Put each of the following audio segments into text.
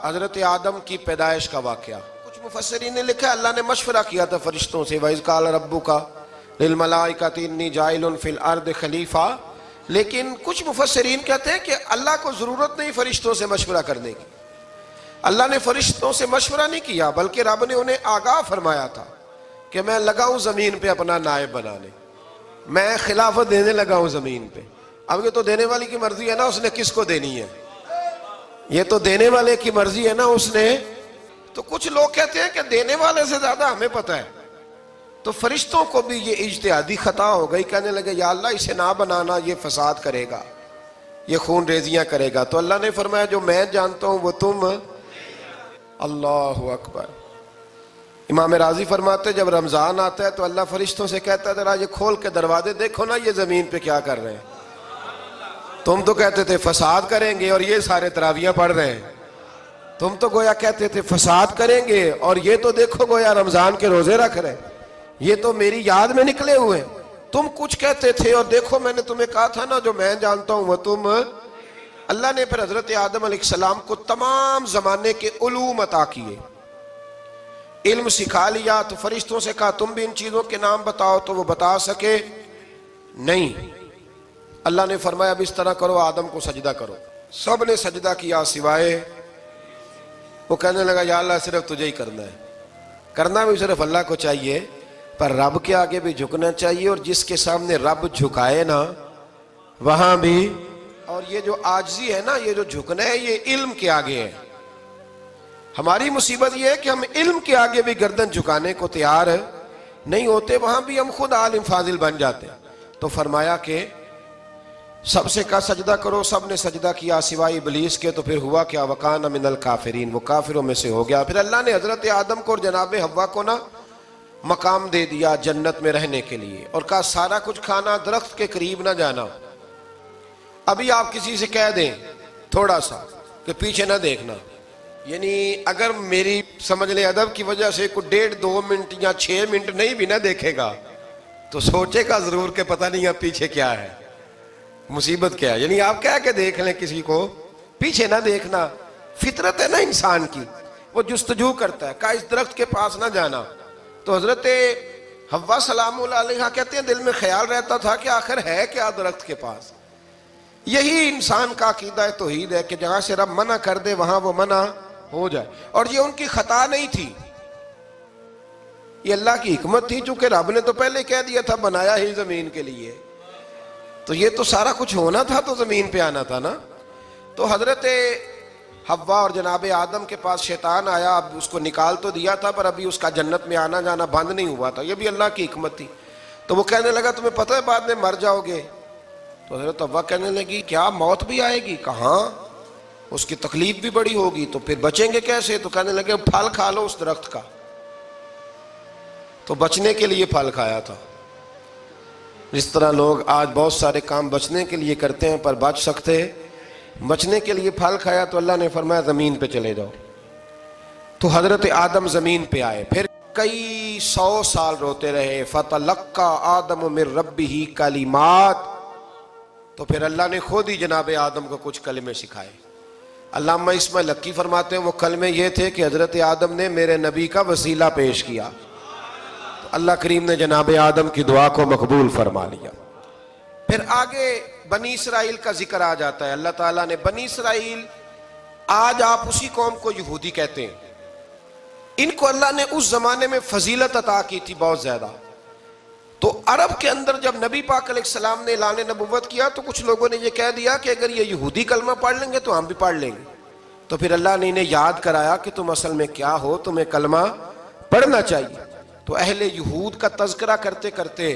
حضرت آدم کی پیدائش کا واقعہ کچھ مفسرین نے لکھا اللہ نے مشورہ کیا تھا فرشتوں سے وَإِذْ قَالَ رَبُّكَ لِلْمَلَائِكَةِ إِنِّي جَاعِلٌ فِي الْأَرْضِ خَلِيفَةً، لیکن کچھ مفسرین کہتے ہیں کہ اللہ کو ضرورت نہیں فرشتوں سے مشورہ کرنے کی. اللہ نے فرشتوں سے مشورہ نہیں کیا بلکہ رب نے انہیں آگاہ فرمایا تھا کہ میں لگا ہوں زمین پہ اپنا نائب بنانے، میں خلافت دینے لگا ہوں زمین پہ. اب یہ تو دینے والی کی مرضی ہے نا اس نے کس کو دینی ہے، یہ تو دینے والے کی مرضی ہے نا اس نے. تو کچھ لوگ کہتے ہیں کہ دینے والے سے زیادہ ہمیں پتہ ہے. تو فرشتوں کو بھی یہ اجتہادی خطا ہو گئی، کہنے لگے یا اللہ اسے نہ بنانا، یہ فساد کرے گا، یہ خون ریزیاں کرے گا. تو اللہ نے فرمایا جو میں جانتا ہوں وہ تم. اللہ اکبر. امام راضی فرماتے جب رمضان آتا ہے تو اللہ فرشتوں سے کہتا ہے ذرا یہ کھول کے دروازے دیکھو نا یہ زمین پہ کیا کر رہے ہیں. تم تو کہتے تھے فساد کریں گے اور یہ سارے تراویحاں پڑھ رہے ہیں. تم تو گویا کہتے تھے فساد کریں گے اور یہ تو دیکھو گویا رمضان کے روزے رکھ رہے ہیں، یہ تو میری یاد میں نکلے ہوئے. تم کچھ کہتے تھے اور دیکھو میں نے تمہیں کہا تھا نا جو میں جانتا ہوں وہ تم. اللہ نے پھر حضرت آدم علیہ السلام کو تمام زمانے کے علوم عطا کیے، علم سکھا لیا. تو فرشتوں سے کہا تم بھی ان چیزوں کے نام بتاؤ، تو وہ بتا سکے نہیں. اللہ نے فرمایا اب اس طرح کرو آدم کو سجدہ کرو. سب نے سجدہ کیا سوائے وہ. کہنے لگا یا اللہ صرف تجھے ہی کرنا ہے. کرنا بھی صرف اللہ کو چاہیے پر رب کے آگے بھی جھکنا چاہیے، اور جس کے سامنے رب جھکائے نا وہاں بھی. اور یہ جو عاجزی ہے نا، یہ جو جھکنا ہے یہ علم کے آگے ہے. ہماری مصیبت یہ ہے کہ ہم علم کے آگے بھی گردن جھکانے کو تیار نہیں ہوتے، وہاں بھی ہم خود عالم فاضل بن جاتے ہیں. تو فرمایا کہ سب سے کہا سجدہ کرو. سب نے سجدہ کیا سوائے ابلیس کے. تو پھر ہوا کیا وَكَانَ مِنَ الْكَافِرِينَ، وہ کافروں میں سے ہو گیا. پھر اللہ نے حضرت آدم کو اور جناب حوا کو نا مقام دے دیا جنت میں رہنے کے لیے، اور کہا سارا کچھ کھانا، درخت کے قریب نہ جانا. ابھی آپ کسی سے کہہ دیں تھوڑا سا کہ پیچھے نہ دیکھنا، یعنی اگر میری سمجھ لیں ادب کی وجہ سے کوئی 1.5-2 منٹ یا 6 منٹ نہیں بھی نہ دیکھے گا تو سوچے گا ضرور کہ پتہ نہیں اب پیچھے کیا ہے، مصیبت کیا ہے. یعنی آپ کہہ کے دیکھ لیں کسی کو پیچھے نہ دیکھنا. فطرت ہے نا انسان کی، وہ جستجو کرتا ہے. کہا اس درخت کے پاس نہ جانا. تو حضرت حوا سلام اللہ علیہ کہتے ہیں دل میں خیال رہتا تھا کہ آخر ہے کیا درخت کے پاس. یہی انسان کا عقیدہ توحید ہے کہ جہاں سے رب منع کر دے وہاں وہ منع ہو جائے. اور یہ ان کی خطا نہیں تھی، یہ اللہ کی حکمت تھی، چونکہ رب نے تو پہلے کہہ دیا تھا بنایا ہی زمین کے لیے، تو یہ تو سارا کچھ ہونا تھا تو زمین پہ آنا تھا نا. تو حضرت حوا اور جناب آدم کے پاس شیطان آیا. اب اس کو نکال تو دیا تھا پر ابھی اس کا جنت میں آنا جانا بند نہیں ہوا تھا، یہ بھی اللہ کی حکمت تھی. تو وہ کہنے لگا تمہیں پتہ ہے بعد میں مر جاؤ گے. تو حضرت حوا کہنے لگی کیا موت بھی آئے گی؟ کہاں، اس کی تکلیف بھی بڑی ہوگی، تو پھر بچیں گے کیسے؟ تو کہنے لگے پھل کھا لو اس درخت کا. تو بچنے کے لیے پھل کھایا تھا. جس طرح لوگ آج بہت سارے کام بچنے کے لیے کرتے ہیں پر بچ سکتے، بچنے کے لیے پھل کھایا. تو اللہ نے فرمایا زمین پہ چلے جاؤ. تو حضرت آدم زمین پہ آئے. پھر کئی 100 سال روتے رہے. فَتَلَقَّى آدَمُ مِن رَبِّهِ کَلِمَاتٍ، تو پھر اللہ نے خود ہی جناب آدم کو کچھ کلمے سکھائے. علامہ اسماعیل حقی فرماتے ہیں وہ کلمے یہ تھے کہ حضرت آدم نے میرے نبی کا وسیلہ پیش کیا، تو اللہ کریم نے جناب آدم کی دعا کو مقبول فرما لیا. پھر آگے بنی اسرائیل کا ذکر آ جاتا ہے. اللہ تعالیٰ نے بنی اسرائیل، آج آپ اسی قوم کو یہودی کہتے ہیں، ان کو اللہ نے اس زمانے میں فضیلت عطا کی تھی بہت زیادہ. تو عرب کے اندر جب نبی پاک علیہ السلام نے اعلان نبوت کیا تو کچھ لوگوں نے یہ کہہ دیا کہ اگر یہ یہودی کلمہ پڑھ لیں گے تو ہم بھی پڑھ لیں گے. تو پھر اللہ نے انہیں یاد کرایا کہ تم اصل میں کیا ہو، تمہیں کلمہ پڑھنا چاہیے. تو اہل یہود کا تذکرہ کرتے کرتے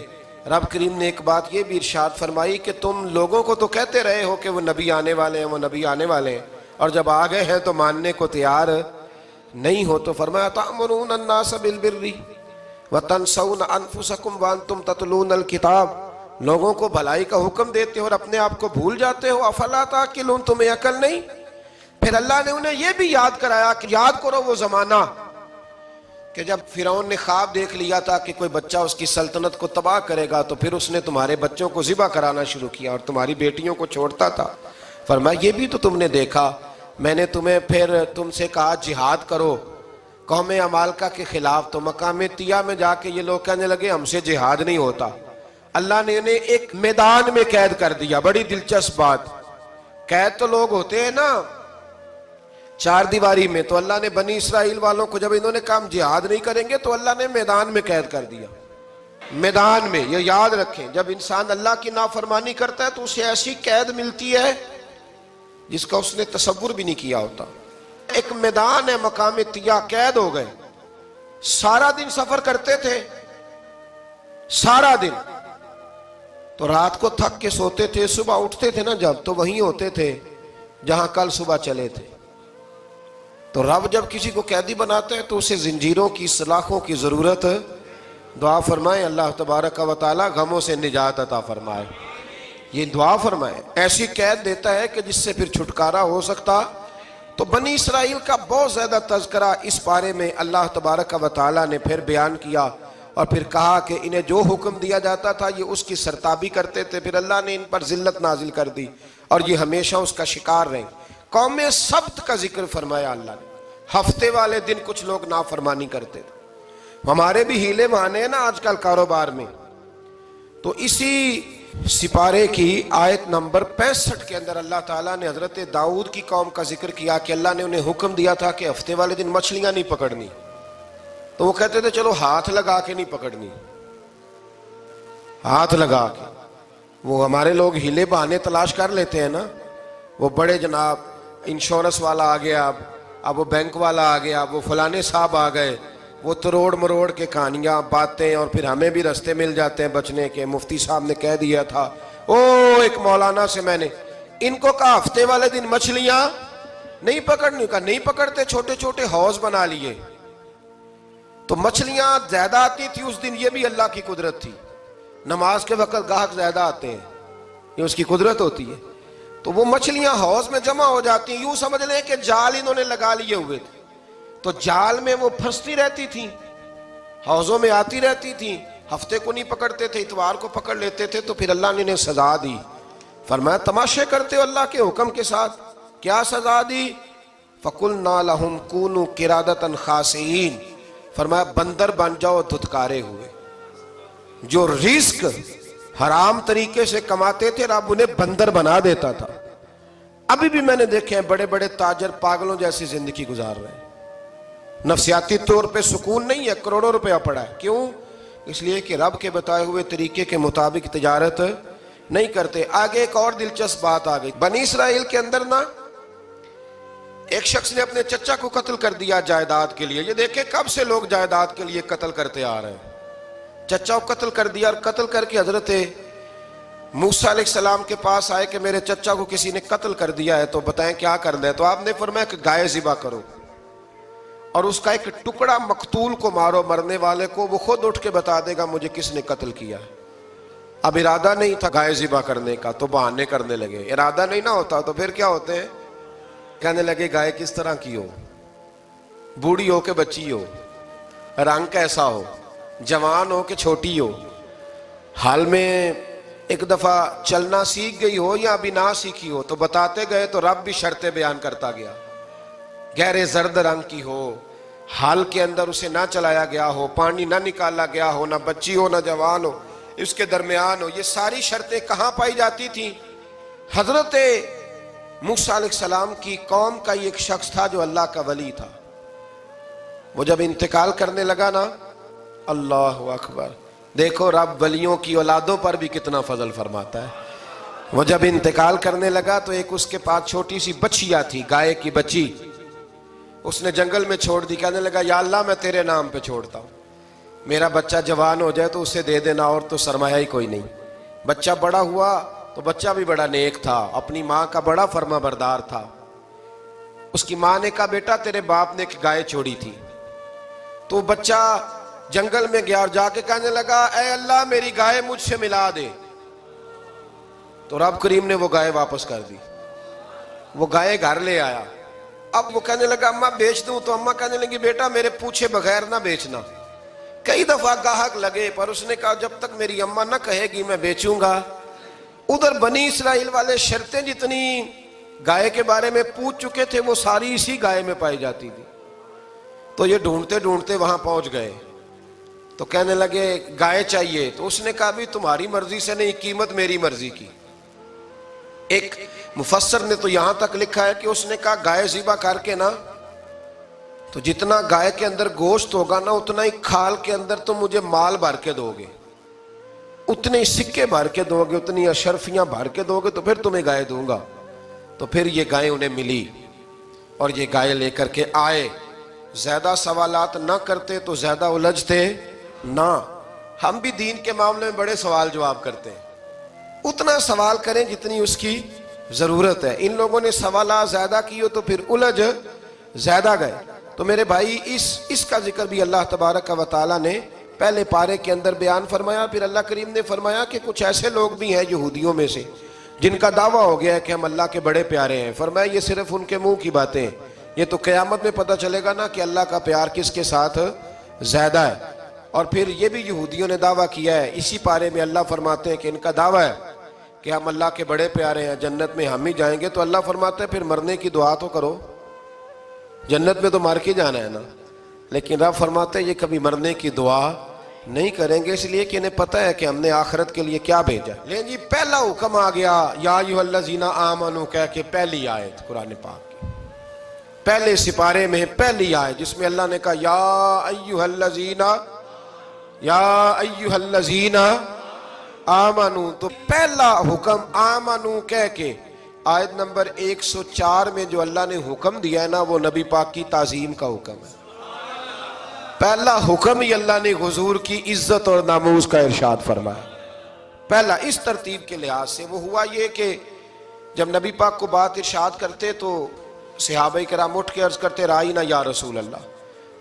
رب کریم نے ایک بات یہ بھی ارشاد فرمائی کہ تم لوگوں کو تو کہتے رہے ہو کہ وہ نبی آنے والے ہیں، وہ نبی آنے والے ہیں، اور جب آ گئے ہیں تو ماننے کو تیار نہیں ہو. تو فرمایا تأمرون الناس بالبر وَتَنْسَوْنَ أَنفُسَكُمْ وَأَنْتُمْ تَتْلُونَ الْكِتَابَ، لوگوں کو بھلائی کا حکم دیتے ہو اور اپنے آپ کو بھول جاتے ہو. افلا تعقلون، تمہیں عقل نہیں؟ پھر اللہ نے انہیں یہ بھی یاد کرایا کہ یاد کرو وہ زمانہ کہ جب فرعون نے خواب دیکھ لیا تھا کہ کوئی بچہ اس کی سلطنت کو تباہ کرے گا، تو پھر اس نے تمہارے بچوں کو ذبح کرانا شروع کیا اور تمہاری بیٹیوں کو چھوڑتا تھا. فرمایا یہ بھی تو تم نے دیکھا. میں نے تمہیں پھر تم سے کہا جہاد کرو قوم عمالقہ کے خلاف، تو مقام طیہ میں جا کے یہ لوگ کہنے لگے ہم سے جہاد نہیں ہوتا۔ اللہ نے انہیں ایک میدان میں قید کر دیا۔ بڑی دلچسپ بات، قید تو لوگ ہوتے ہیں نا چار دیواری میں، تو اللہ نے بنی اسرائیل والوں کو جب انہوں نے کہا ہم جہاد نہیں کریں گے تو اللہ نے میدان میں قید کر دیا۔ میدان میں، یہ یاد رکھیں، جب انسان اللہ کی نافرمانی کرتا ہے تو اسے ایسی قید ملتی ہے جس کا اس نے تصور بھی نہیں کیا ہوتا۔ ایک میدان ہے مقام طیہ، قید ہو گئے، سارا دن سفر کرتے تھے، سارا دن، تو رات کو تھک کے سوتے تھے، صبح اٹھتے تھے نا جب، تو وہیں ہوتے تھے جہاں کل صبح چلے تھے۔ تو رب جب کسی کو قیدی بناتا ہے تو اسے زنجیروں کی، سلاخوں کی ضرورت، دعا فرمائے اللہ تبارک و تعالی غموں سے نجات عطا فرمائے، یہ دعا فرمائے۔ ایسی قید دیتا ہے کہ جس سے پھر چھٹکارا ہو سکتا۔ تو بنی اسرائیل کا بہت زیادہ تذکرہ اس بارے میں اللہ تبارک و تعالی نے پھر بیان کیا، اور پھر کہا کہ انہیں جو حکم دیا جاتا تھا یہ اس کی سرتابی کرتے تھے، پھر اللہ نے ان پر ذلت نازل کر دی اور یہ ہمیشہ اس کا شکار رہے۔ قوم سبت کا ذکر فرمایا اللہ نے، ہفتے والے دن کچھ لوگ نافرمانی کرتے تھے۔ ہمارے بھی ہیلے بہانے ہیں نا آج کل کاروبار میں، تو اسی سپارے کی آیت نمبر 65 کے اندر اللہ تعالیٰ نے حضرت داؤد کی قوم کا ذکر کیا کہ اللہ نے انہیں حکم دیا تھا کہ ہفتے والے دن مچھلیاں نہیں پکڑنی، تو وہ کہتے تھے چلو ہاتھ لگا کے نہیں پکڑنی، ہاتھ لگا کے۔ وہ ہمارے لوگ ہیلے بہانے تلاش کر لیتے ہیں نا، وہ بڑے جناب انشورنس والا آ گیا، اب وہ بینک والا آ گیا، وہ فلانے صاحب آ گئے، وہ تروڑ مروڑ کے کہانیاں باتیں، اور پھر ہمیں بھی رستے مل جاتے ہیں بچنے کے۔ مفتی صاحب نے کہہ دیا تھا، ایک مولانا سے میں نے ان کو کہا ہفتے والے دن مچھلیاں نہیں پکڑنی، کہا نہیں پکڑتے، چھوٹے چھوٹے حوض بنا لیے، تو مچھلیاں زیادہ آتی تھی اس دن، یہ بھی اللہ کی قدرت تھی۔ نماز کے وقت گاہک زیادہ آتے ہیں، یہ اس کی قدرت ہوتی ہے، تو وہ مچھلیاں حوض میں جمع ہو جاتی ہیں۔ یوں سمجھ لیں کہ جال انہوں نے لگا لیے ہوئے تھے، تو جال میں وہ پھنستی رہتی تھیں، حوضوں میں آتی رہتی تھیں۔ ہفتے کو نہیں پکڑتے تھے، اتوار کو پکڑ لیتے تھے، تو پھر اللہ نے انہیں سزا دی۔ فرمایا تماشے کرتے ہو اللہ کے حکم کے ساتھ، کیا سزا دی؟ فَقُلْنَا لَهُمْ كُونُوا قِرَادَةً خَاسِئِينَ، فرمایا بندر بن جاؤ دھتکارے ہوئے۔ جو رزق حرام طریقے سے کماتے تھے رب انہیں بندر بنا دیتا تھا۔ ابھی بھی میں نے دیکھے ہیں بڑے بڑے تاجر پاگلوں جیسی زندگی گزار رہے ہیں، نفسیاتی طور پہ سکون نہیں ہے، کروڑوں روپیہ پڑا ہے۔ کیوں؟ اس لیے کہ رب کے بتائے ہوئے طریقے کے مطابق تجارت نہیں کرتے۔ آگے ایک اور دلچسپ بات آ گئی، بنی اسرائیل کے اندر نا ایک شخص نے اپنے چچا کو قتل کر دیا جائیداد کے لیے۔ یہ دیکھیں کب سے لوگ جائیداد کے لیے قتل کرتے آ رہے ہیں۔ چچا کو قتل کر دیا، اور قتل کر کے حضرت موسیٰ علیہ السلام کے پاس آئے کہ میرے چچا کو کسی نے قتل کر دیا ہے، تو بتائیں کیا کرنا ہے؟ تو آپ نے فرمایا کہ گائے ذبح کرو، اور اس کا ایک ٹکڑا مقتول کو مارو، مرنے والے کو، وہ خود اٹھ کے بتا دے گا مجھے کس نے قتل کیا۔ اب ارادہ نہیں تھا گائے ذبح کرنے کا تو بہانے کرنے لگے۔ ارادہ نہیں نہ ہوتا تو پھر کیا ہوتے ہیں؟ کہنے لگے گائے کس طرح کی ہو، بوڑھی ہو کہ بچی ہو، رنگ کیسا ہو، جوان ہو کہ چھوٹی ہو، حال میں ایک دفعہ چلنا سیکھ گئی ہو یا ابھی نہ سیکھی ہو، تو بتاتے گئے تو رب بھی شرطیں بیان کرتا گیا۔ گہرے زرد رنگ کی ہو، حال کے اندر اسے نہ چلایا گیا ہو، پانی نہ نکالا گیا ہو، نہ بچی ہو نہ جوان ہو، اس کے درمیان ہو۔ یہ ساری شرطیں کہاں پائی جاتی تھیں؟ حضرت موسیٰ علیہ السلام کی قوم کا ایک شخص تھا جو اللہ کا ولی تھا، وہ جب انتقال کرنے لگا نا، اللہ اکبر، دیکھو رب ولیوں کی اولادوں پر بھی کتنا فضل فرماتا ہے۔ وہ جب انتقال کرنے لگا تو ایک اس کے پاس چھوٹی سی بچیا تھی، گائے کی بچی، اس نے جنگل میں چھوڑ دی۔ کہنے لگا یا اللہ میں تیرے نام پہ چھوڑتا ہوں، میرا بچہ جوان ہو جائے تو اسے دے دینا، اور تو سرمایہ ہی کوئی نہیں۔ بچہ بڑا ہوا تو بچہ بھی بڑا نیک تھا، اپنی ماں کا بڑا فرما بردار تھا۔ اس کی ماں نے کہا بیٹا تیرے باپ نے ایک گائے چھوڑی تھی، تو بچہ جنگل میں گیا اور جا کے کہنے لگا اے اللہ میری گائے مجھ سے ملا دے، تو رب کریم نے وہ گائے واپس کر دی، وہ گائے گھر لے آیا۔ اب وہ کہنے لگا اماں بیچ دوں، تو اماں کہنے لگی بیٹا میرے پوچھے بغیر نہ بیچنا۔ کئی دفعہ گاہک لگے پر اس نے کہا جب تک میری اماں نہ کہے گی میں بیچوں گا۔ ادھر بنی اسرائیل والے شرطیں جتنی گائے کے بارے میں پوچھ چکے تھے، وہ ساری اسی گائے میں پائی جاتی تھی. تو یہ ڈھونڈتے ڈھونڈتے وہاں پہنچ گئے تو کہنے لگے گائے چاہیے. تو اس نے کہا بھی تمہاری مرضی سے نہیں، قیمت میری مرضی کی. ایک مفسر نے تو یہاں تک لکھا ہے کہ اس نے کہا گائے ذبح کر کے نا، تو جتنا گائے کے اندر گوشت ہوگا نا اتنا ہی کھال کے اندر تم مجھے مال بھر کے دو گے، اتنے ہی سکے بھر کے دو گے، اتنی اشرفیاں بھر کے دو گے تو پھر تمہیں گائے دوں گا. تو پھر یہ گائے انہیں ملی اور یہ گائے لے کر کے آئے. زیادہ سوالات نہ کرتے تو زیادہ الجھتے نہ. ہم بھی دین کے معاملے میں بڑے سوال جواب کرتے ہیں، اتنا سوال کریں جتنی اس کی ضرورت ہے. ان لوگوں نے سوالات زیادہ کیے تو پھر الجھ زیادہ گئے. تو میرے بھائی اس کا ذکر بھی اللہ تبارک و تعالیٰ نے پہلے پارے کے اندر بیان فرمایا. پھر اللہ کریم نے فرمایا کہ کچھ ایسے لوگ بھی ہیں یہودیوں میں سے جن کا دعویٰ ہو گیا ہے کہ ہم اللہ کے بڑے پیارے ہیں. فرمایا یہ صرف ان کے منہ کی باتیں ہیں، یہ تو قیامت میں پتہ چلے گا نا کہ اللہ کا پیار کس کے ساتھ زیادہ ہے. اور پھر یہ بھی یہودیوں نے دعویٰ کیا ہے، اسی پارے میں اللہ فرماتے ہیں کہ ان کا دعویٰ ہے کہ ہم اللہ کے بڑے پیارے ہیں، جنت میں ہم ہی جائیں گے. تو اللہ فرماتے ہیں پھر مرنے کی دعا تو کرو، جنت میں تو مر کے جانا ہے نا. لیکن رب فرماتے ہیں یہ کبھی مرنے کی دعا نہیں کریں گے، اس لیے کہ انہیں پتہ ہے کہ ہم نے آخرت کے لیے کیا بھیجا. لیکن جی پہلا حکم آ گیا یا ایھا الذین آمنوا کہہ کے، پہلی آیت قرآن پاک کی پہلے سپارے میں پہلی آیت جس میں اللہ نے کہا یا ایھا الذین آمنوا. تو پہلا حکم آمنوا کہہ کے آیت نمبر 104 میں جو اللہ نے حکم دیا ہے نا وہ نبی پاک کی تعظیم کا حکم ہے. پہلا حکم ہی اللہ نے حضور کی عزت اور ناموس کا ارشاد فرمایا. پہلا اس ترتیب کے لحاظ سے وہ ہوا یہ کہ جب نبی پاک کو بات ارشاد کرتے تو صحابہ کرام اٹھ کے عرض کرتے رائینا یا رسول اللہ،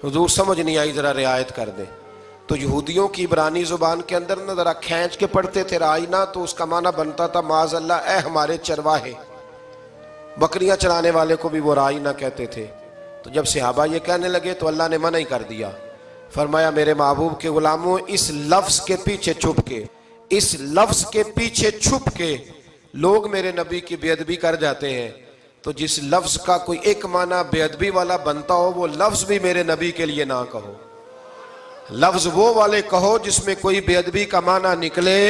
حضور سمجھ نہیں آئی ذرا رعایت کر دیں. تو یہودیوں کی عبرانی زبان کے اندر نہ ذرا کھینچ کے پڑھتے تھے رائینا، تو اس کا معنی بنتا تھا معاذ اللہ اے ہمارے چرواہے. بکریاں چرانے والے کو بھی وہ رائینا کہتے تھے. تو جب صحابہ یہ کہنے لگے تو اللہ نے منع ہی کر دیا. فرمایا میرے محبوب کے غلاموں، اس لفظ کے پیچھے چھپ کے لوگ میرے نبی کی بے ادبی کر جاتے ہیں. تو جس لفظ کا کوئی ایک معنی بے ادبی والا بنتا ہو وہ لفظ بھی میرے نبی کے لیے نہ کہو. لفظ وہ والے کہو جس میں کوئی بے ادبی کا معنی نکلے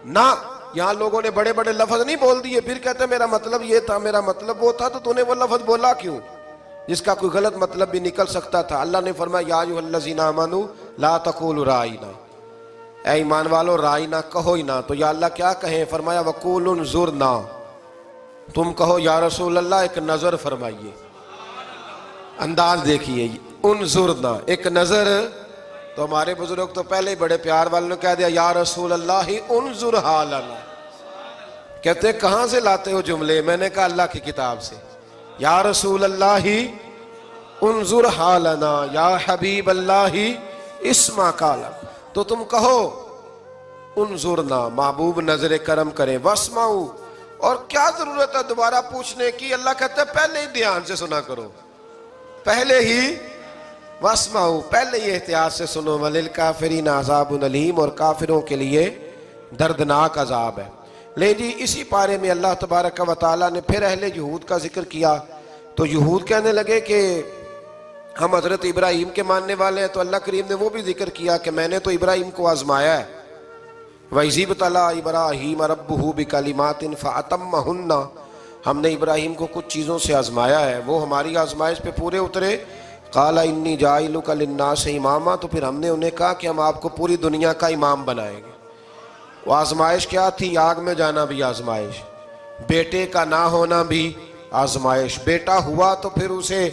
نہ. یہاں لوگوں نے بڑے بڑے لفظ نہیں بول دیے، پھر کہتے میرا مطلب یہ تھا، میرا مطلب وہ تھا. تو تو نے وہ لفظ بولا کیوں جس کا کوئی غلط مطلب بھی نکل سکتا تھا؟ اللہ نے فرمایا یا ایھا الذین آمنوا لا تقولوا رائینا، اے ایمان والو رائینا کہو ہی نہ. تو یا اللہ کیا کہیں؟ فرمایا وقولوا انظرنا، تم کہو یا رسول اللہ ایک نظر فرمائیے. انداز دیکھیے، انظرنا ایک نظر. تو ہمارے بزرگ تو پہلے ہی بڑے پیار والوں نے کہہ دیا یا رسول اللہ انظر حالنا. کہتے کہاں سے لاتے ہو جملے؟ میں نے کہا اللہ کی کتاب سے. یا رسول اللہ انظر حالنا یا حبیب اللہ اسمع قالا. تو تم کہو انظرنا، محبوب نظر کرم کریں، واسمعوا. اور کیا ضرورت ہے دوبارہ پوچھنے کی؟ اللہ کہتا ہے پہلے ہی دھیان سے سنا کرو، پہلے ہی واسمعوا، پہلے ہی احتیاط سے سنو. وللکافرین عذاب علیم، اور کافروں کے لیے دردناک عذاب ہے. لے جی اسی پارے میں اللہ تبارک و تعالیٰ نے پھر اہل یہود کا ذکر کیا. تو یہود کہنے لگے کہ ہم حضرت ابراہیم کے ماننے والے ہیں. تو اللہ کریم نے وہ بھی ذکر کیا کہ میں نے تو ابراہیم کو آزمایا ہے. وَإِذِ ابْتَلَىٰ إِبْرَاهِيمَ رَبُّهُ بِكَلِمَاتٍ فَأَتَمَّهُنَّ، ہم نے ابراہیم کو کچھ چیزوں سے آزمایا ہے، وہ ہماری آزمائش پہ پورے اترے. قَالَ إِنِّي جَاعِلُكَ لِلنَّاسِ إِمَامًا، تو پھر ہم نے انہیں کہا کہ ہم آپ کو پوری دنیا کا امام بنائیں گے. وہ آزمائش کیا تھی؟ آگ میں جانا بھی آزمائش، بیٹے کا نہ ہونا بھی آزمائش، بیٹا ہوا تو پھر اسے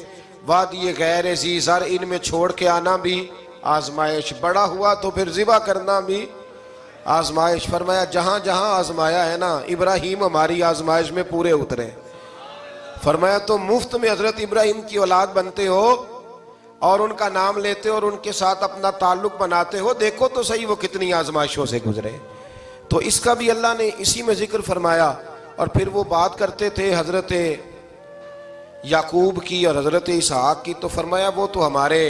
وادی غیر ذی زرع ان میں چھوڑ کے آنا بھی آزمائش، بڑا ہوا تو پھر ذبح کرنا بھی آزمائش. فرمایا جہاں جہاں آزمایا ہے نا ابراہیم ہماری آزمائش میں پورے اترے. فرمایا تو مفت میں حضرت ابراہیم کی اولاد بنتے ہو اور ان کا نام لیتے ہو اور ان کے ساتھ اپنا تعلق بناتے ہو، دیکھو تو صحیح وہ کتنی آزمائشوں سے گزرے. تو اس کا بھی اللہ نے اسی میں ذکر فرمایا. اور پھر وہ بات کرتے تھے حضرت یعقوب کی اور حضرت اسحاق کی. تو فرمایا وہ تو ہمارے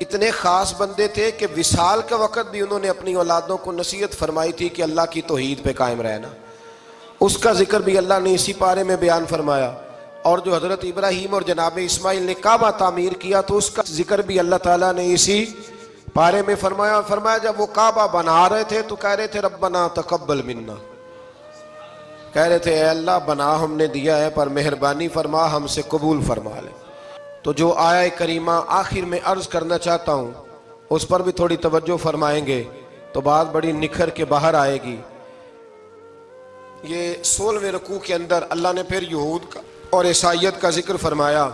اتنے خاص بندے تھے کہ وصال کے وقت بھی انہوں نے اپنی اولادوں کو نصیحت فرمائی تھی کہ اللہ کی توحید پہ قائم رہنا. اس کا ذکر بھی اللہ نے اسی پارے میں بیان فرمایا. اور جو حضرت ابراہیم اور جناب اسماعیل نے کعبہ تعمیر کیا تو اس کا ذکر بھی اللہ تعالیٰ نے اسی پارے میں فرمایا. فرمایا جب وہ کعبہ بنا رہے تھے تو کہہ رہے تھے ربنا تقبل منا، کہہ رہے تھے اے اللہ بنا ہم نے دیا ہے پر مہربانی فرما ہم سے قبول فرما لے. تو جو آیہ کریمہ آخر میں عرض کرنا چاہتا ہوں اس پر بھی تھوڑی توجہ فرمائیں گے تو بات بڑی نکھر کے باہر آئے گی. یہ 16ویں رکوع کے اندر اللہ نے پھر یہود کا اور عیسائیت کا ذکر فرمایا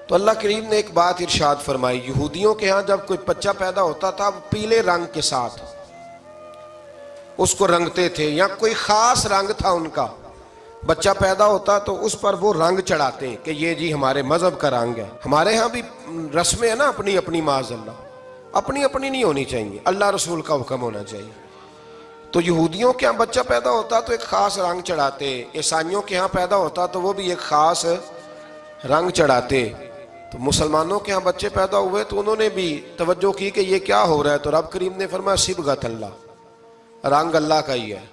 تو اللہ کریم نے ایک بات ارشاد فرمائی. یہودیوں کے ہاں جب کوئی بچہ پیدا ہوتا تھا وہ پیلے رنگ کے ساتھ اس کو رنگتے تھے، یا کوئی خاص رنگ تھا ان کا. بچہ پیدا ہوتا تو اس پر وہ رنگ چڑھاتے کہ یہ جی ہمارے مذہب کا رنگ ہے. ہمارے ہاں بھی رسمیں ہیں نا اپنی اپنی، معاذ اللہ اپنی اپنی نہیں ہونی چاہیے، اللہ رسول کا حکم ہونا چاہیے. تو یہودیوں کے ہاں بچہ پیدا ہوتا تو ایک خاص رنگ چڑھاتے، عیسائیوں کے ہاں پیدا ہوتا تو وہ بھی ایک خاص رنگ چڑھاتے. تو مسلمانوں کے ہاں بچے پیدا ہوئے تو انہوں نے بھی توجہ کی کہ یہ کیا ہو رہا ہے، تو رب کریم نے فرمایا صبغۃ اللہ، رنگ اللہ کا ہی ہے.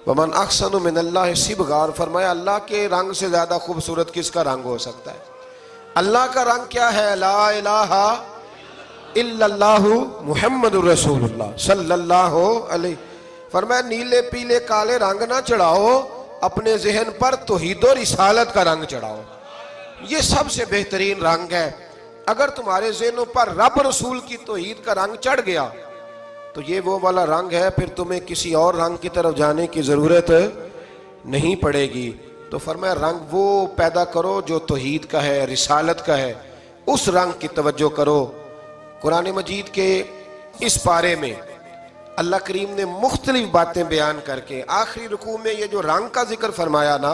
ومن احسن من اللہ صبغہ، اور فرمایا اللہ کے رنگ سے زیادہ خوبصورت کس کا رنگ ہو سکتا ہے. اللہ کا رنگ کیا ہے؟ لا الہ الا اللہ محمد الرسول اللہ صلی اللہ علیہ. فرمایا نیلے پیلے کالے رنگ نہ چڑھاؤ، اپنے ذہن پر توحید و رسالت کا رنگ چڑھاؤ. یہ سب سے بہترین رنگ ہے. اگر تمہارے ذہنوں پر رب رسول کی توحید کا رنگ چڑھ گیا تو یہ وہ والا رنگ ہے، پھر تمہیں کسی اور رنگ کی طرف جانے کی ضرورت نہیں پڑے گی. تو فرمایا رنگ وہ پیدا کرو جو توحید کا ہے، رسالت کا ہے، اس رنگ کی توجہ کرو. قرآن مجید کے اس پارے میں اللہ کریم نے مختلف باتیں بیان کر کے آخری رکوع میں یہ جو رنگ کا ذکر فرمایا نا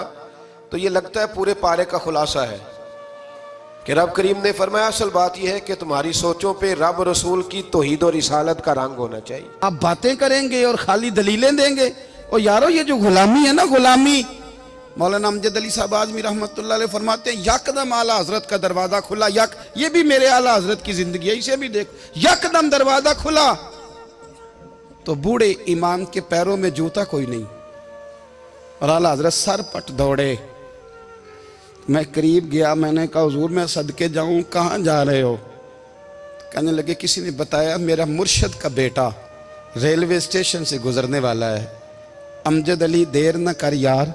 تو یہ لگتا ہے پورے پارے کا خلاصہ ہے کہ رب کریم نے فرمایا اصل بات یہ ہے کہ تمہاری سوچوں پہ رب رسول کی توحید و رسالت کا رنگ ہونا چاہیے. آپ باتیں کریں گے اور خالی دلیلیں دیں گے. اور یارو یہ جو غلامی ہے نا، غلامی، مولانا امجد علی صاحب اعظمی رحمۃ اللہ علیہ فرماتے ہیں یکدم اعلیٰ حضرت کا دروازہ کھلا. یہ بھی میرے اعلیٰ حضرت کی زندگی ہے، اسے بھی دیکھ. یکدم دروازہ کھلا تو بوڑھے امام کے پیروں میں جوتا کوئی نہیں اور اعلیٰ حضرت سر پٹ دوڑے. میں قریب گیا، میں نے کہا حضور میں صدقے جاؤں، کہاں جا رہے ہو؟ کہنے لگے کسی نے بتایا میرا مرشد کا بیٹا ریلوے اسٹیشن سے گزرنے والا ہے. امجد علی دیر نہ کر یار،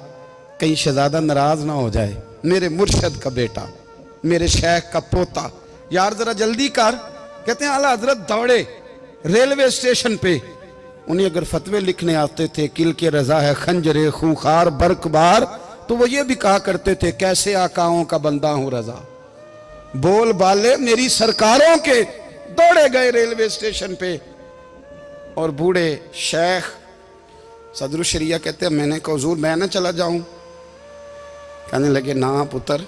کہیں شہزادہ ناراض نہ ہو جائے. میرے مرشد کا بیٹا، میرے شیخ کا پوتا، یار ذرا جلدی کر. کہتے ہیں اعلیٰ حضرت دوڑے ریلوے اسٹیشن پہ. انہیں اگر فتوے لکھنے آتے تھے کل کے رضا ہے خنجر خونخوار برق بار، تو وہ یہ بھی کہا کرتے تھے کیسے آقاؤں کا بندہ ہوں رضا. بول بالے میری سرکاروں کے. دوڑے گئے ریلوے اسٹیشن پہ. اور بوڑھے شیخ صدر الشریعہ کہتے ہیں میں نے کہا حضور میں نہ چلا جاؤں. کہنے لگے نا پتر،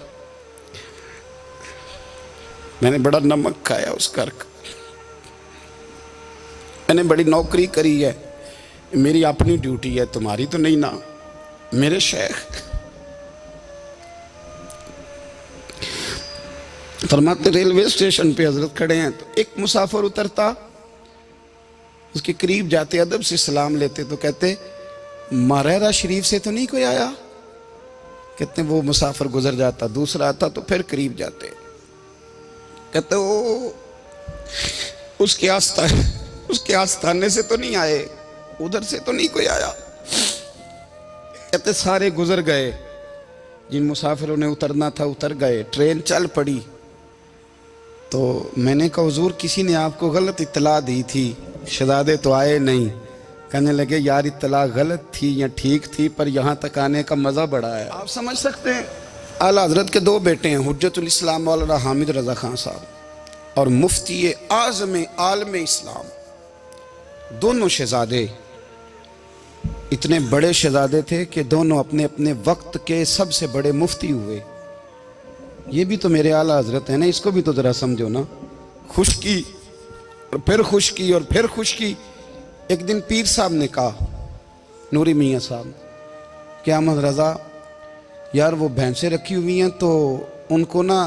میں نے بڑا نمک کھایا اس گھر کا، میں نے بڑی نوکری کری ہے، میری اپنی ڈیوٹی ہے، تمہاری تو نہیں نا. میرے شیخ فرماتے ریلوے اسٹیشن پہ حضرت کھڑے ہیں تو ایک مسافر اترتا، اس کے قریب جاتے ادب سے سلام لیتے تو کہتے ماریرا شریف سے تو نہیں کوئی آیا؟ کہتے وہ مسافر گزر جاتا، دوسرا آتا تو پھر قریب جاتے، کہتے وہ اس کے آستانے سے تو نہیں آئے، ادھر سے تو نہیں کوئی آیا. کہتے سارے گزر گئے، جن مسافروں نے اترنا تھا اتر گئے، ٹرین چل پڑی. تو میں نے کہا حضور کسی نے آپ کو غلط اطلاع دی تھی، شہزادے تو آئے نہیں. کہنے لگے یار اطلاع غلط تھی یا ٹھیک تھی پر یہاں تک آنے کا مزہ بڑا ہے. آپ سمجھ سکتے ہیں اعلیٰ حضرت کے دو بیٹے ہیں، حجت الاسلام مولانا حامد رضا خان صاحب اور مفتی اعظم عالم اسلام. دونوں شہزادے اتنے بڑے شہزادے تھے کہ دونوں اپنے اپنے وقت کے سب سے بڑے مفتی ہوئے. یہ بھی تو میرے اعلیٰ حضرت ہیں نا، اس کو بھی تو ذرا سمجھو نا. خشکی اور پھر خشکی اور پھر خشکی. ایک دن پیر صاحب نے کہا، نوری میاں صاحب، کہ احمد رضا یار وہ بھینسیں رکھی ہوئی ہیں تو ان کو نا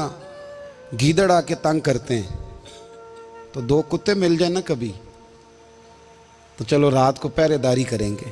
گیدڑ آ کے تنگ کرتے ہیں، تو دو کتے مل جائیں نا کبھی تو چلو رات کو پہرے داری کریں گے.